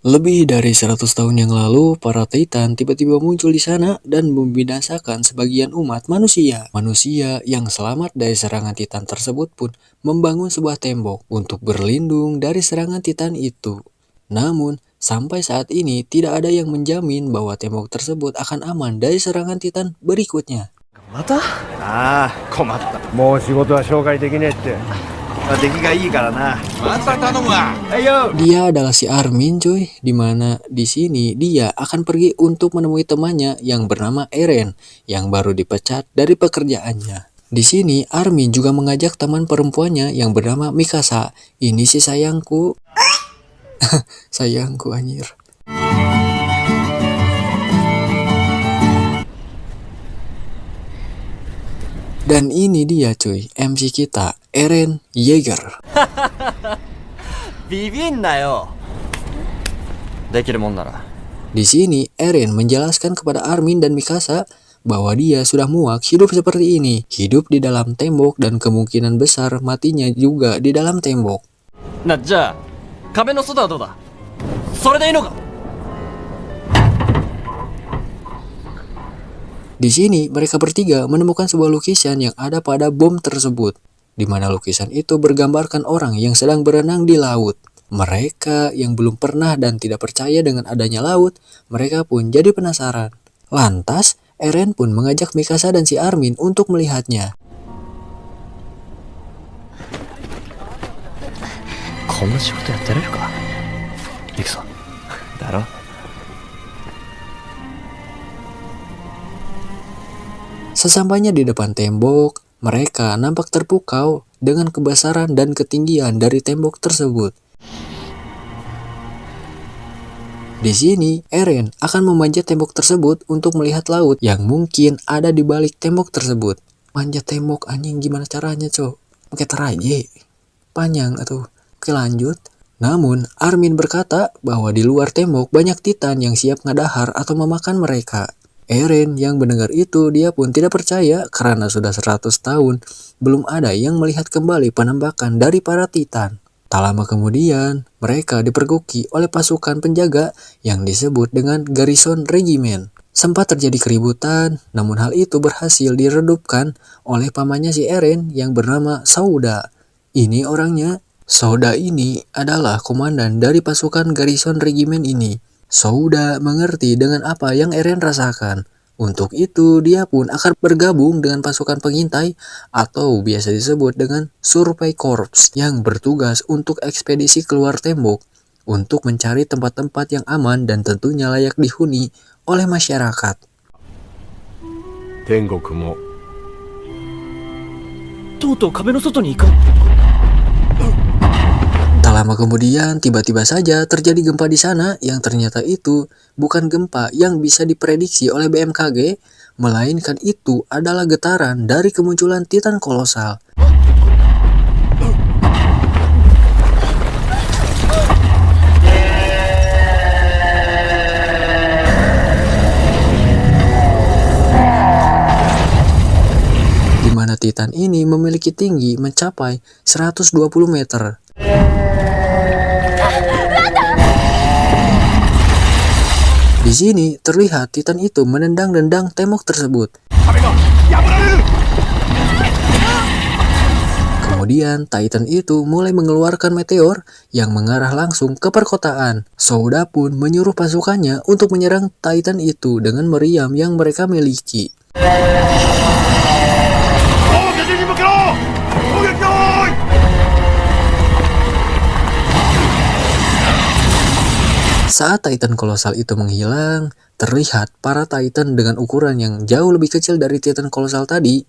Lebih dari 100 tahun yang lalu, para Titan tiba-tiba muncul di sana dan membinasakan sebagian umat manusia. Manusia yang selamat dari serangan Titan tersebut pun membangun sebuah tembok untuk berlindung dari serangan Titan itu. Namun, sampai saat ini tidak ada yang menjamin bahwa tembok tersebut akan aman dari serangan Titan berikutnya. また？ああ、困った。もう仕事は紹介できねえって。出来がいいからな。また頼むわ。はいよ。 Dia adalah si Armin, cuy, dimana di sini dia akan pergi untuk menemui temannya yang bernama Eren yang baru dipecat dari pekerjaannya. Di sini Armin juga mengajak teman perempuannya yang bernama Mikasa. Ini si sayangku. Sayangku anjir. Dan ini dia cuy, MC kita, Eren Yeager. ビビんなよ。できるもんなら。 Di sini Eren menjelaskan kepada Armin dan Mikasa bahwa dia sudah muak hidup seperti ini, hidup di dalam tembok dan kemungkinan besar matinya juga di dalam tembok. な、じゃあ壁の外はどうだ？それでいいのか？ Di sini mereka bertiga menemukan sebuah lukisan yang ada pada bom tersebut, di mana lukisan itu bergambarkan orang yang sedang berenang di laut. Mereka yang belum pernah dan tidak percaya dengan adanya laut, mereka pun jadi penasaran. Lantas, Eren pun mengajak Mikasa dan si Armin untuk melihatnya. こんな仕事やってられるか？行くぞ。だろ？ Sesampainya di depan tembok, mereka nampak terpukau dengan kebesaran dan ketinggian dari tembok tersebut. Di sini, Eren akan memanjat tembok tersebut untuk melihat laut yang mungkin ada di balik tembok tersebut. Manjat tembok anjing gimana caranya, cok? Pakai teraje. Panjang atuh. Oke, lanjut. Namun, Armin berkata bahwa di luar tembok banyak Titan yang siap ngadahar atau memakan mereka. Eren yang mendengar itu dia pun tidak percaya karena sudah 100 tahun belum ada yang melihat kembali penampakan dari para Titan. Tak lama kemudian mereka dipergoki oleh pasukan penjaga yang disebut dengan Garrison Regiment. Sempat terjadi keributan, namun hal itu berhasil diredupkan oleh pamannya si Eren yang bernama Souda. Ini orangnya. Souda ini adalah komandan dari pasukan Garrison Regiment ini. Souda mengerti dengan apa yang Eren rasakan. Untuk itu, dia pun akan bergabung dengan pasukan pengintai atau biasa disebut dengan Survey Corps yang bertugas untuk ekspedisi keluar tembok untuk mencari tempat-tempat yang aman dan tentunya layak dihuni oleh masyarakat. Tengoku mo. とうとう壁の外に行く。 Tak lama kemudian, tiba-tiba saja terjadi gempa di sana yang ternyata itu bukan gempa yang bisa diprediksi oleh BMKG, melainkan itu adalah getaran dari kemunculan Titan kolosal. Di mana Titan ini memiliki tinggi mencapai 120 meter. Di sini terlihat Titan itu menendang-nendang tembok tersebut. Kemudian Titan itu mulai mengeluarkan meteor yang mengarah langsung ke perkotaan. Souda pun menyuruh pasukannya untuk menyerang Titan itu dengan meriam yang mereka miliki. Saat Titan kolosal itu menghilang, terlihat para Titan dengan ukuran yang jauh lebih kecil dari Titan kolosal tadi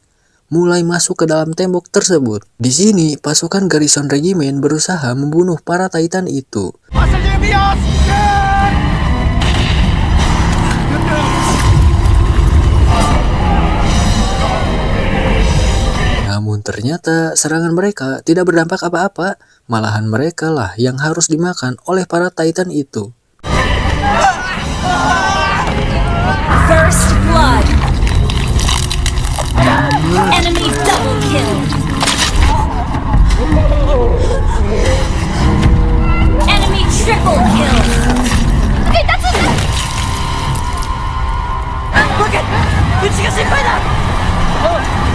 mulai masuk ke dalam tembok tersebut. Di sini, pasukan Garrison Regiment berusaha membunuh para Titan itu. Namun ternyata serangan mereka tidak berdampak apa-apa, malahan mereka lah yang harus dimakan oleh para Titan itu. First blood. Enemy double kill. Enemy triple kill. Okay, that's it.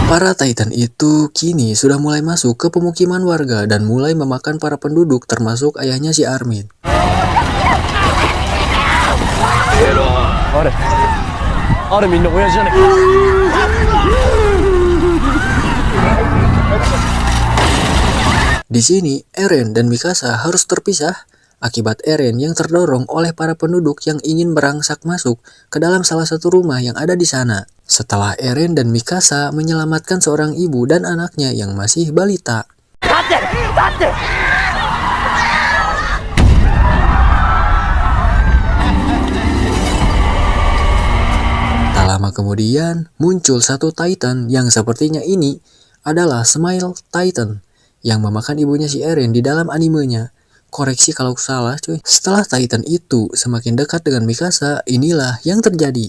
Para Titan itu kini sudah mulai masuk ke pemukiman warga dan mulai memakan para penduduk termasuk ayahnya si Armin. Di sini, Eren dan Mikasa harus terpisah akibat Eren yang terdorong oleh para penduduk yang ingin merangsak masuk ke dalam salah satu rumah yang ada di sana. Setelah Eren dan Mikasa menyelamatkan seorang ibu dan anaknya yang masih balita. Tak lama kemudian, muncul satu Titan yang sepertinya ini adalah Smile Titan yang memakan ibunya si Eren di dalam animenya. Koreksi kalau salah cuy. Setelah Titan itu semakin dekat dengan Mikasa, inilah yang terjadi.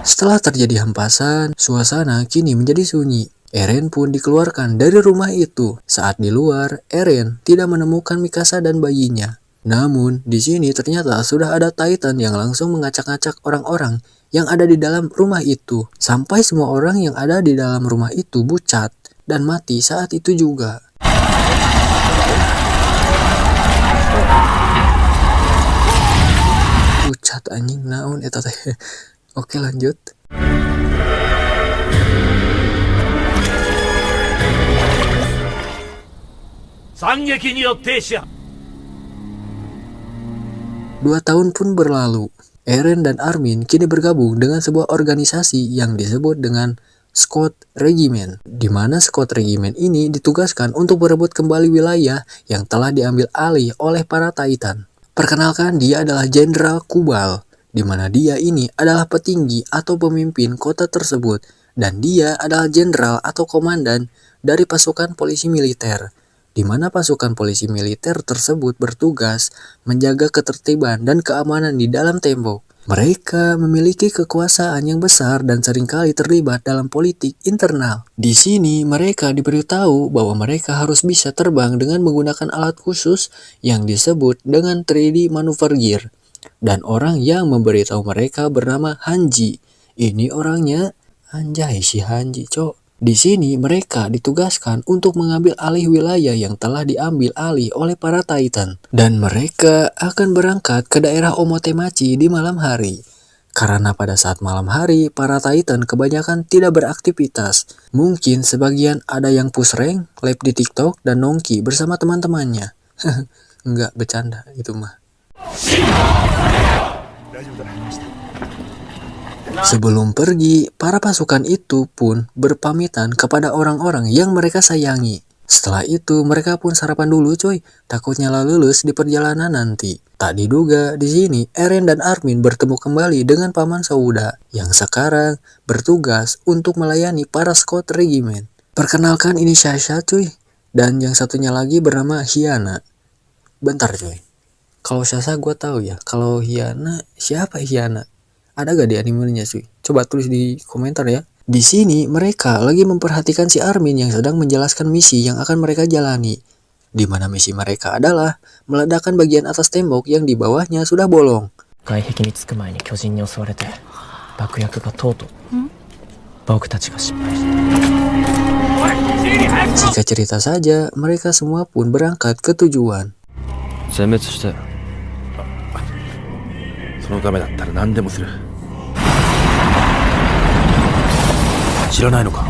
Setelah terjadi hempasan, suasana kini menjadi sunyi. Eren pun dikeluarkan dari rumah itu. Saat di luar, Eren tidak menemukan Mikasa dan bayinya. Namun, di sini ternyata sudah ada Titan yang langsung mengacak-acak orang-orang yang ada di dalam rumah itu. Sampai semua orang yang ada di dalam rumah itu bucat dan mati saat itu juga. Bucat anjing naon eta teh. Oke, lanjut. Dua tahun pun berlalu. Eren dan Armin kini bergabung dengan sebuah organisasi yang disebut dengan Scott Regiment, di mana Scott Regiment ini ditugaskan untuk berebut kembali wilayah yang telah diambil alih oleh para Titan. Perkenalkan, dia adalah Jenderal Kubal, di mana dia ini adalah petinggi atau pemimpin kota tersebut, dan dia adalah jenderal atau komandan dari pasukan polisi militer, di mana pasukan polisi militer tersebut bertugas menjaga ketertiban dan keamanan di dalam tembok. Mereka memiliki kekuasaan yang besar dan seringkali terlibat dalam politik internal. Di sini mereka diberitahu bahwa mereka harus bisa terbang dengan menggunakan alat khusus yang disebut dengan 3D Maneuver Gear. Dan orang yang memberitahu mereka bernama Hanji. Ini orangnya, anjay si Hanji cok. Di sini mereka ditugaskan untuk mengambil alih wilayah yang telah diambil alih oleh para Titan. Dan mereka akan berangkat ke daerah Omotemachi di malam hari. Karena pada saat malam hari, para Titan kebanyakan tidak beraktivitas. Mungkin sebagian ada yang push rank, live di TikTok, dan nongki bersama teman-temannya. Enggak, bercanda itu mah. Sebelum pergi, para pasukan itu pun berpamitan kepada orang-orang yang mereka sayangi. Setelah itu, mereka pun sarapan dulu coy, takutnya lulus di perjalanan nanti. Tak diduga, di sini Eren dan Armin bertemu kembali dengan Paman Sauda, yang sekarang bertugas untuk melayani para Scott Regiment. Perkenalkan, ini Sasha cuy, dan yang satunya lagi bernama Hyana. Bentar coy, kalau Sasha gue tahu ya, kalau Hyana, siapa Hyana? Ada gak di animenya cuy? Coba tulis di komentar ya. Di sini mereka lagi memperhatikan si Armin yang sedang menjelaskan misi yang akan mereka jalani. Di mana misi mereka adalah meledakkan bagian atas tembok yang di bawahnya sudah bolong. Jika cerita saja, mereka semua pun berangkat ke tujuan. そのためだったら何でもする。知らないのか、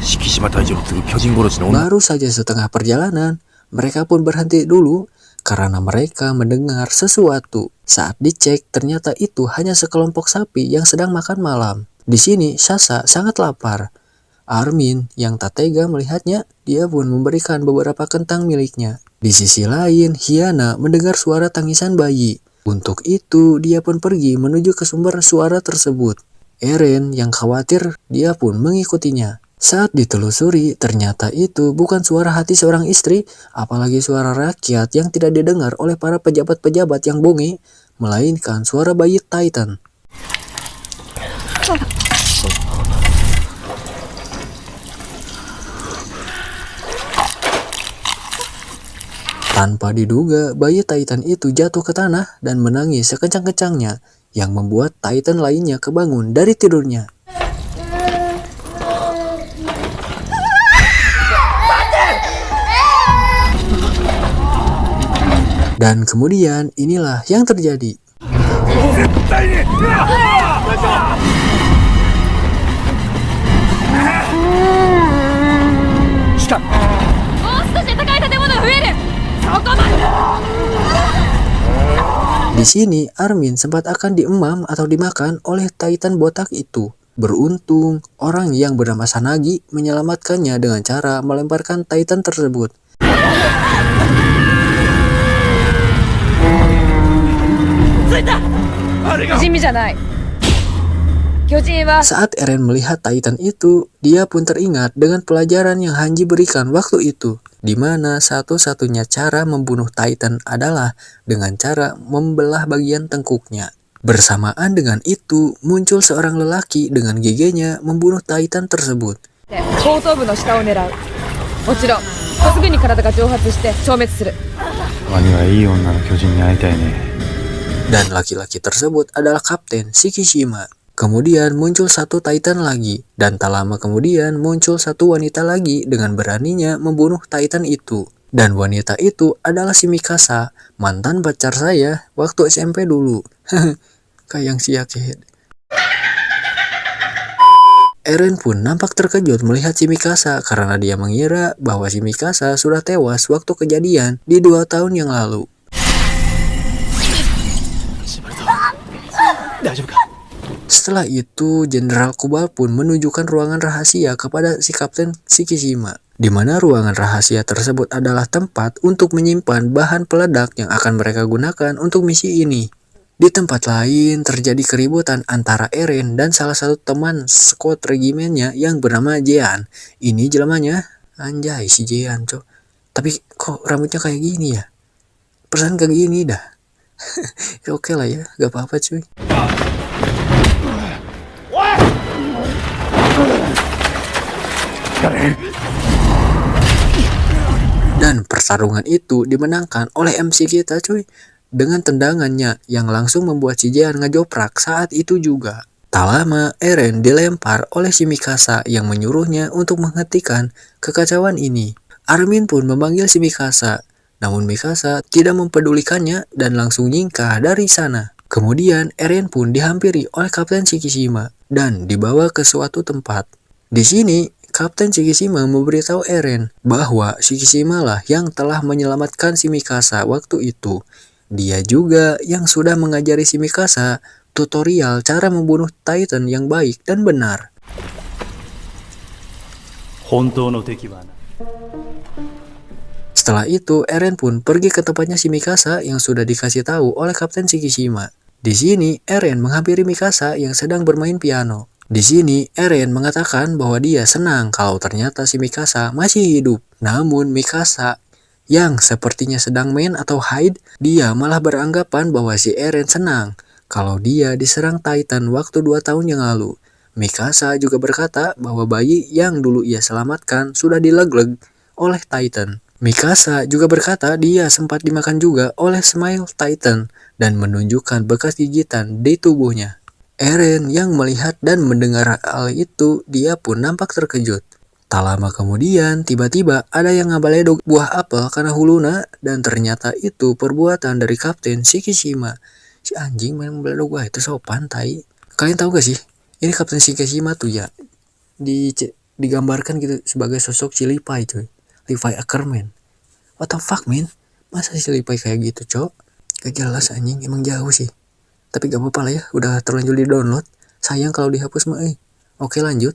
敷島隊長に次ぐ巨人殺しの女。 Baru saja setengah perjalanan, mereka pun berhenti dulu karena mereka mendengar sesuatu. Saat dicek, ternyata itu hanya sekelompok sapi yang sedang makan malam. Di sini, Sasha sangat lapar. Armin yang tak tega melihatnya, dia pun memberikan beberapa kentang miliknya. Di sisi lain, Hyana mendengar suara tangisan bayi. Untuk itu, dia pun pergi menuju ke sumber suara tersebut. Eren yang khawatir, dia pun mengikutinya. Saat ditelusuri, ternyata itu bukan suara hati seorang istri, apalagi suara rakyat yang tidak didengar oleh para pejabat-pejabat yang bonge, melainkan suara bayi Titan. Tanpa diduga, bayi Titan itu jatuh ke tanah dan menangis sekencang-kencangnya, yang membuat Titan lainnya kebangun dari tidurnya. Dan kemudian inilah yang terjadi. Di sini Armin sempat akan diemam atau dimakan oleh Titan botak itu. Beruntung, orang yang bernama Sanagi menyelamatkannya dengan cara melemparkan Titan tersebut. Saat Eren melihat Titan itu, dia pun teringat dengan pelajaran yang Hanji berikan waktu itu, di mana satu-satunya cara membunuh Titan adalah dengan cara membelah bagian tengkuknya. Bersamaan dengan itu, muncul seorang lelaki dengan giginya membunuh Titan tersebut. Dan laki-laki tersebut adalah Kapten Shikishima. Kemudian muncul satu Titan lagi, dan tak lama kemudian muncul satu wanita lagi dengan beraninya membunuh Titan itu. Dan wanita itu adalah si Mikasa, mantan pacar saya waktu SMP dulu. Kayak yang si Yakehead. Eren pun nampak terkejut melihat si Mikasa karena dia mengira bahwa si Mikasa sudah tewas waktu kejadian di 2 tahun yang lalu. Setelah itu, Jenderal Kubal pun menunjukkan ruangan rahasia kepada si Kapten Shikishima, di mana ruangan rahasia tersebut adalah tempat untuk menyimpan bahan peledak yang akan mereka gunakan untuk misi ini. Di tempat lain, terjadi keributan antara Eren dan salah satu teman squad regimennya yang bernama Jean. Ini jelamanya, anjay si Jean cok. Tapi kok rambutnya kayak gini ya? Perasaan kayak gini dah. Ya oke lah ya, gak apa-apa cuy. Dan pertarungan itu dimenangkan oleh MC kita cuy, dengan tendangannya yang langsung membuat si Jean ngejoprak saat itu juga. Tak lama, Eren dilempar oleh si Mikasa yang menyuruhnya untuk menghentikan kekacauan ini. Armin pun memanggil si Mikasa, namun Mikasa tidak mempedulikannya dan langsung nyingkah dari sana. Kemudian Eren pun dihampiri oleh Kapten Shikishima dan dibawa ke suatu tempat. Di sini, Kapten Shikishima memberitahu Eren bahwa Shikishima lah yang telah menyelamatkan si Mikasa waktu itu. Dia juga yang sudah mengajari si Mikasa tutorial cara membunuh Titan yang baik dan benar. Setelah itu, Eren pun pergi ke tempatnya si Mikasa yang sudah dikasih tahu oleh Kapten Shikishima. Di sini, Eren menghampiri Mikasa yang sedang bermain piano. Di sini, Eren mengatakan bahwa dia senang kalau ternyata si Mikasa masih hidup. Namun Mikasa yang sepertinya sedang main atau hide, dia malah beranggapan bahwa si Eren senang kalau dia diserang Titan waktu 2 tahun yang lalu. Mikasa juga berkata bahwa bayi yang dulu ia selamatkan sudah dilegleg oleh Titan. Mikasa juga berkata dia sempat dimakan juga oleh Smile Titan dan menunjukkan bekas gigitan di tubuhnya. Eren yang melihat dan mendengar hal itu, dia pun nampak terkejut. Tak lama kemudian, tiba-tiba ada yang ngabaledog buah apel karena huluna, dan ternyata itu perbuatan dari Kapten Shikishima. Si anjing main ngabaledog buah itu sopan tai. Kalian tahu gak sih? Ini Kapten Shikishima tuh ya. Di digambarkan gitu sebagai sosok si Levi cuy. Levi Ackerman. What the fuck man? Masa si Levi kayak gitu cok? Gak jelas anjing, emang jauh sih. Tapi gak apa-apa lah ya, udah terlanjur di download. Sayang kalau dihapus mah. Oke lanjut.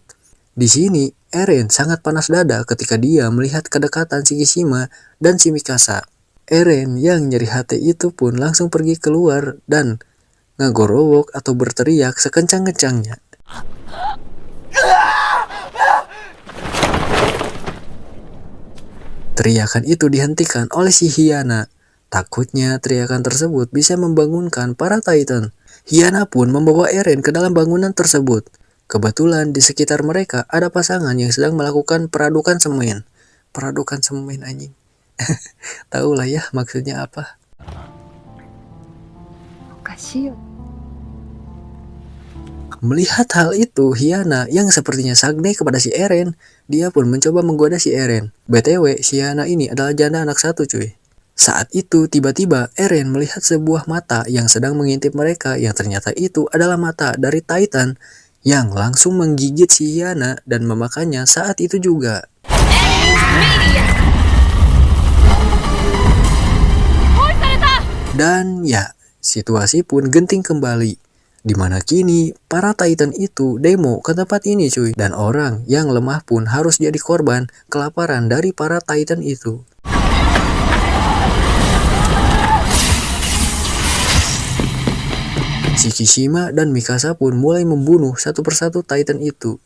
Di sini Eren sangat panas dada ketika dia melihat kedekatan si Kishima dan si Mikasa. Eren yang nyeri hati itu pun langsung pergi keluar dan ngagorowok atau berteriak sekencang-kencangnya. Teriakan itu dihentikan oleh si Hyana. Takutnya teriakan tersebut bisa membangunkan para Titan. Hyana pun membawa Eren ke dalam bangunan tersebut. Kebetulan di sekitar mereka ada pasangan yang sedang melakukan peradukan semen. Peradukan semen anjing. Tahu lah ya maksudnya apa. Melihat hal itu, Hyana yang sepertinya sagne kepada si Eren, dia pun mencoba menggoda si Eren. BTW, si Hyana ini adalah janda anak satu cuy. Saat itu tiba-tiba Eren melihat sebuah mata yang sedang mengintip mereka yang ternyata itu adalah mata dari Titan yang langsung menggigit si Hyana dan memakannya saat itu juga. Dan ya, situasi pun genting kembali. Dimana kini para Titan itu demo ke tempat ini cuy. Dan orang yang lemah pun harus jadi korban kelaparan dari para Titan itu. Si Kishima dan Mikasa pun mulai membunuh satu persatu Titan itu.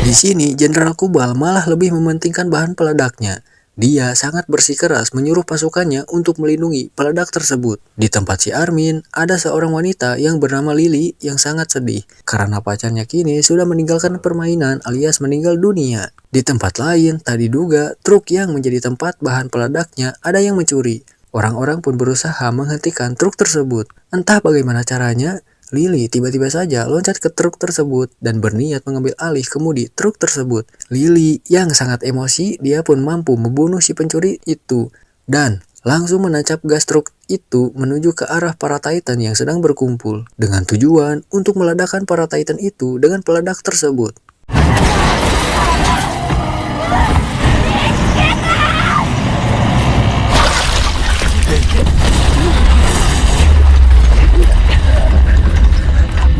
Di sini Jenderal Kubal malah lebih mementingkan bahan peledaknya. Dia sangat bersikeras menyuruh pasukannya untuk melindungi peledak tersebut. Di tempat si Armin, ada seorang wanita yang bernama Lily yang sangat sedih karena pacarnya kini sudah meninggalkan permainan alias meninggal dunia. Di tempat lain, tadi diduga truk yang menjadi tempat bahan peledaknya ada yang mencuri. Orang-orang pun berusaha menghentikan truk tersebut. Entah bagaimana caranya, Lily tiba-tiba saja loncat ke truk tersebut dan berniat mengambil alih kemudi truk tersebut. Lily yang sangat emosi, dia pun mampu membunuh si pencuri itu dan langsung menancap gas truk itu menuju ke arah para Titan yang sedang berkumpul dengan tujuan untuk meledakkan para Titan itu dengan peledak tersebut.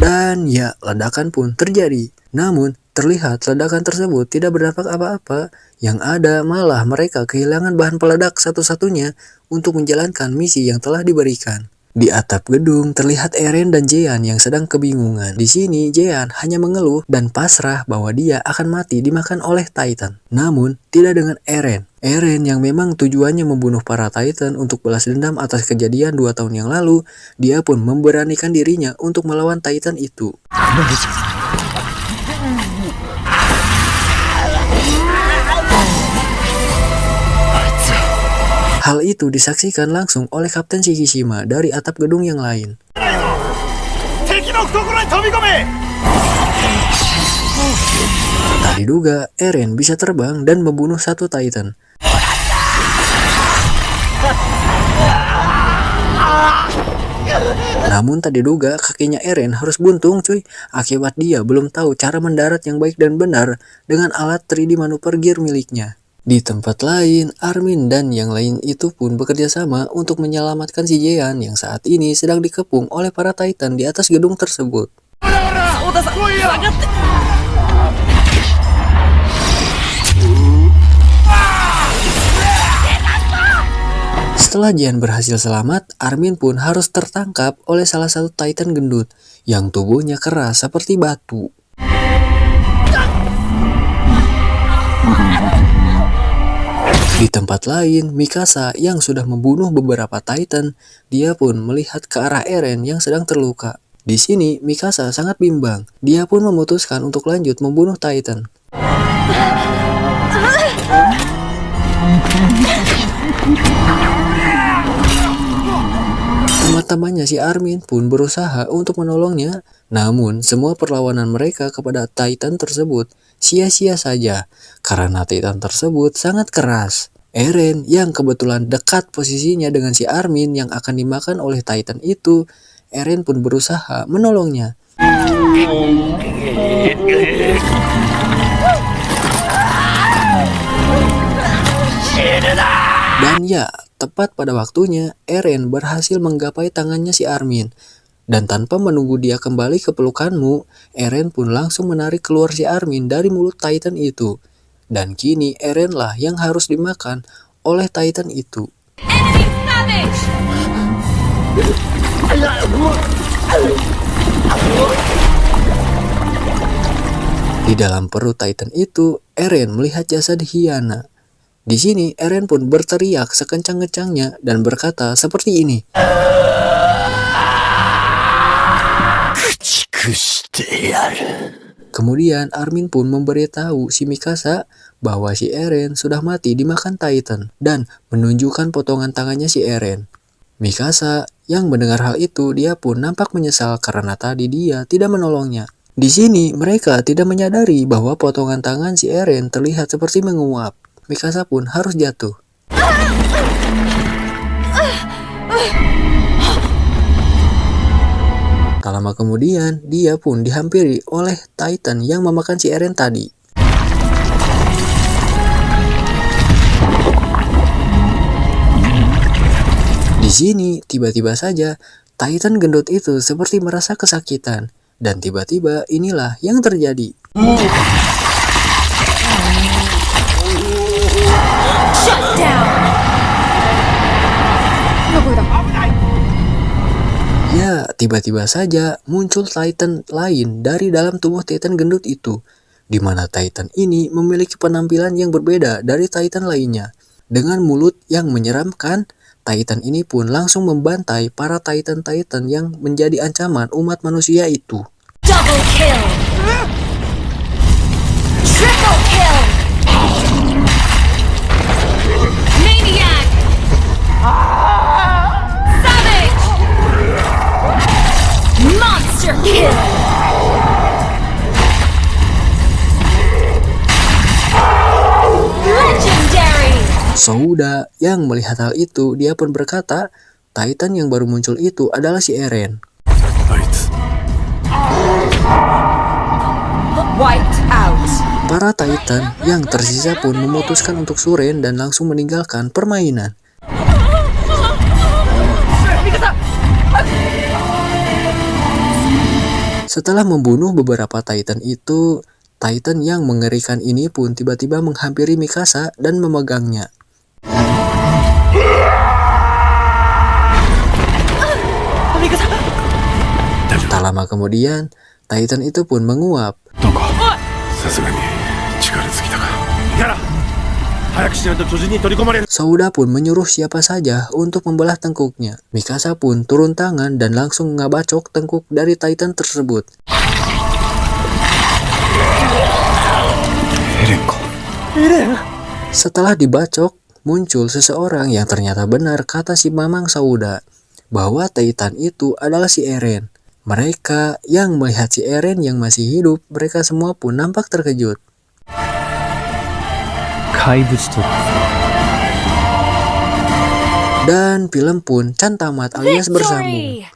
Dan ya, ledakan pun terjadi. Namun, terlihat ledakan tersebut tidak berdampak apa-apa. Yang ada malah mereka kehilangan bahan peledak satu-satunya untuk menjalankan misi yang telah diberikan. Di atap gedung terlihat Eren dan Jean yang sedang kebingungan. Di sini Jean hanya mengeluh dan pasrah bahwa dia akan mati dimakan oleh Titan. Namun tidak dengan Eren. Eren yang memang tujuannya membunuh para Titan untuk balas dendam atas kejadian 2 tahun yang lalu, dia pun memberanikan dirinya untuk melawan Titan itu. Hal itu disaksikan langsung oleh Kapten Shikishima dari atap gedung yang lain. Tak diduga, Eren bisa terbang dan membunuh satu Titan. Namun tak diduga kakinya Eren harus buntung cuy, akibat dia belum tahu cara mendarat yang baik dan benar dengan alat 3D manuver gear miliknya. Di tempat lain, Armin dan yang lain itu pun bekerja sama untuk menyelamatkan si Jean yang saat ini sedang dikepung oleh para Titan di atas gedung tersebut. Setelah Jean berhasil selamat, Armin pun harus tertangkap oleh salah satu Titan gendut yang tubuhnya keras seperti batu. Di tempat lain, Mikasa yang sudah membunuh beberapa Titan, dia pun melihat ke arah Eren yang sedang terluka. Di sini, Mikasa sangat bimbang. Dia pun memutuskan untuk lanjut membunuh Titan. Temannya si Armin pun berusaha untuk menolongnya, namun semua perlawanan mereka kepada Titan tersebut sia-sia saja karena Titan tersebut sangat keras. Eren yang kebetulan dekat posisinya dengan si Armin yang akan dimakan oleh Titan itu, Eren pun berusaha menolongnya. Dan ya, tepat pada waktunya, Eren berhasil menggapai tangannya si Armin. Dan tanpa menunggu dia kembali ke pelukanmu, Eren pun langsung menarik keluar si Armin dari mulut Titan itu. Dan kini Eren lah yang harus dimakan oleh Titan itu. Enemy savage! Di dalam perut Titan itu, Eren melihat jasad Hyana. Di sini Eren pun berteriak sekencang-kencangnya dan berkata seperti ini. Kemudian Armin pun memberitahu si Mikasa bahwa si Eren sudah mati dimakan Titan dan menunjukkan potongan tangannya si Eren. Mikasa yang mendengar hal itu, dia pun nampak menyesal karena tadi dia tidak menolongnya. Di sini mereka tidak menyadari bahwa potongan tangan si Eren terlihat seperti menguap. Mikasa pun harus jatuh. Tak lama kemudian, dia pun dihampiri oleh Titan yang memakan si Eren tadi. Di sini, tiba-tiba saja, Titan gendut itu seperti merasa kesakitan. Dan tiba-tiba inilah yang terjadi. Shut down! Ya, tiba-tiba saja muncul Titan lain dari dalam tubuh Titan gendut itu, di mana Titan ini memiliki penampilan yang berbeda dari Titan lainnya. Dengan mulut yang menyeramkan, Titan ini pun langsung membantai para Titan-Titan yang menjadi ancaman umat manusia itu. Double kill! Triple kill! Maniac! Savage! Monster kill! Legendary! Souda yang melihat hal itu, dia pun berkata, Titan yang baru muncul itu adalah si Eren. あいつ Wiped out! Para Titan yang tersisa pun memutuskan untuk suren dan langsung meninggalkan permainan. Setelah membunuh beberapa Titan itu, Titan yang mengerikan ini pun tiba-tiba menghampiri Mikasa dan memegangnya. Tak lama kemudian, Titan itu pun menguap. さすがに力尽きたか。やら早くしないと巨人に取り込まれる。 Souda pun menyuruh siapa saja untuk membelah tengkuknya. Mikasa pun turun tangan dan langsung ngabacok tengkuk dari Titan tersebut. Setelah dibacok, muncul seseorang yang ternyata benar kata si Mamang Souda, bahwa Titan itu adalah si Eren. Mereka yang melihat si Eren yang masih hidup, mereka semua pun nampak terkejut. Dan film pun can tamat alias bersambung.